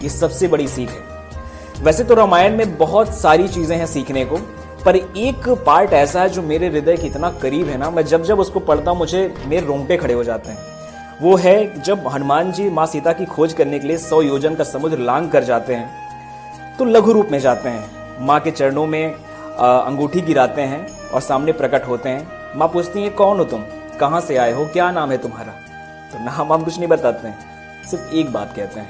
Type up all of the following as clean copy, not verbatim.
ये सबसे बड़ी सीख है। वैसे तो रामायण में बहुत सारी चीजें हैं सीखने को, पर एक पार्ट ऐसा है जो मेरे हृदय के इतना करीब है ना, मैं जब जब उसको पढ़ता हूँ मुझे मेरे रोंगटे खड़े हो जाते हैं। वो है जब हनुमान जी माँ सीता की खोज करने के लिए 100 योजन का समुद्र लांघ कर जाते हैं, तो लघु रूप में जाते हैं, माँ के चरणों में अंगूठी गिराते हैं और सामने प्रकट होते हैं। माँ पूछती है कौन हो तुम, कहाँ से आए हो, क्या नाम है तुम्हारा? तो नाम हम कुछ नहीं बताते हैं, सिर्फ एक बात कहते हैं,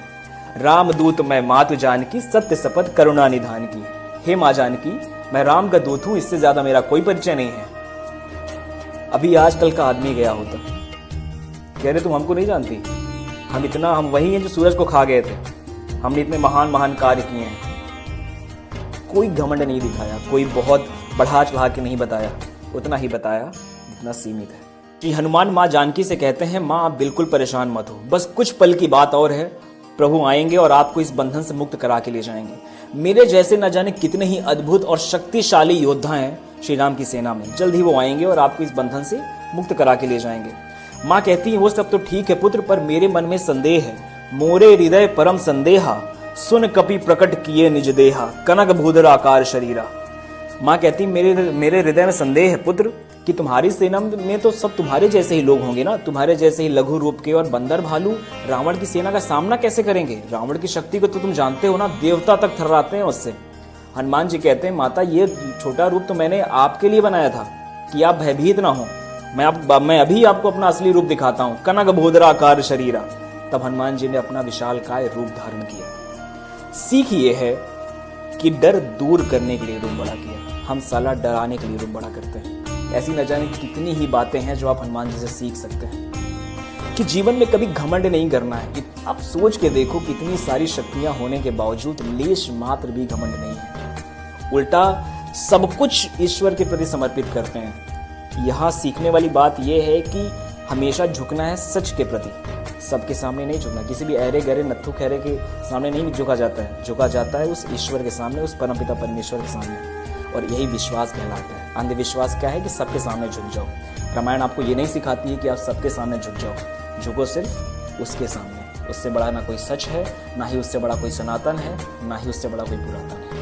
रामदूत मैं मातु जानकी, सत्य शपथ करुणा निधान की। हे माँ जानकी, मैं राम का दूत हूं, इससे ज्यादा मेरा कोई परिचय नहीं है। अभी आजकल का आदमी गया होता, कह रहे तुम हमको नहीं जानती, हम वही हैं जो सूरज को खा गए थे, हमने इतने महान महान कार्य किए हैं। कोई घमंड नहीं दिखाया, कोई बहुत बढ़ा चढ़ा के नहीं बताया, उतना ही बताया जितना सीमित है। श्री हनुमान माँ जानकी से कहते हैं, माँ आप बिल्कुल परेशान मत हो, बस कुछ पल की बात और है, प्रभु आएंगे और आपको इस बंधन से मुक्त करा के ले जाएंगे। मेरे जैसे न जाने कितने ही अद्भुत और शक्तिशाली योद्धा हैं श्री राम की सेना में, जल्द ही वो आएंगे और आपको इस बंधन से मुक्त करा के ले जाएंगे। माँ कहती है वो सब तो ठीक है पुत्र, पर मेरे मन में संदेह है, मोरे हृदय परम संदेहा, सुन कपि प्रकट किए निज देहा, कनक भूधर आकार शरीरा। माँ कहती मेरे हृदय में संदेह है पुत्र कि तुम्हारी सेना में तो सब तुम्हारे जैसे ही लोग होंगे ना, तुम्हारे जैसे ही लघु रूप के, और बंदर भालू रावण की सेना का सामना कैसे करेंगे? रावण की शक्ति को तो तुम जानते हो ना, देवता तक थर्राते हैं उससे। हनुमान जी कहते हैं माता ये छोटा रूप तो मैंने आपके लिए बनाया था कि आप भयभीत ना हो, मैं अभी आपको अपना असली रूप दिखाता हूँ, कनक भूधराकार शरीरा। तब हनुमान जी ने अपना विशालकाय रूप धारण किया। सीख ये है कि डर दूर करने के लिए रूप बड़ा किया, हम साला डराने के लिए रूप बड़ा करते हैं। ऐसी न जाने कितनी ही बातें हैं जो आप हनुमान जी से सीख सकते हैं कि जीवन में कभी घमंड नहीं करना है। आप सोच के देखो कितनी सारी शक्तियां होने के बावजूद लेश मात्र भी घमंड नहीं है, उल्टा सब कुछ ईश्वर के प्रति समर्पित करते हैं। यहाँ सीखने वाली बात यह है कि हमेशा झुकना है सच के प्रति, सबके सामने नहीं झुकना, किसी भी अहरे गहरे नत्थु खैरे के सामने नहीं झुका जाता है, झुका जाता है उस ईश्वर के सामने, उस परमपिता परमेश्वर के सामने। और यही विश्वास कहलाता है। अंधविश्वास क्या है कि सबके सामने झुक जाओ। रामायण आपको ये नहीं सिखाती है कि आप सबके सामने झुक जाओ, झुको सिर्फ उसके सामने। उससे बड़ा ना कोई सच है, ना ही उससे बड़ा कोई सनातन है, ना ही उससे बड़ा कोई पुरातन है।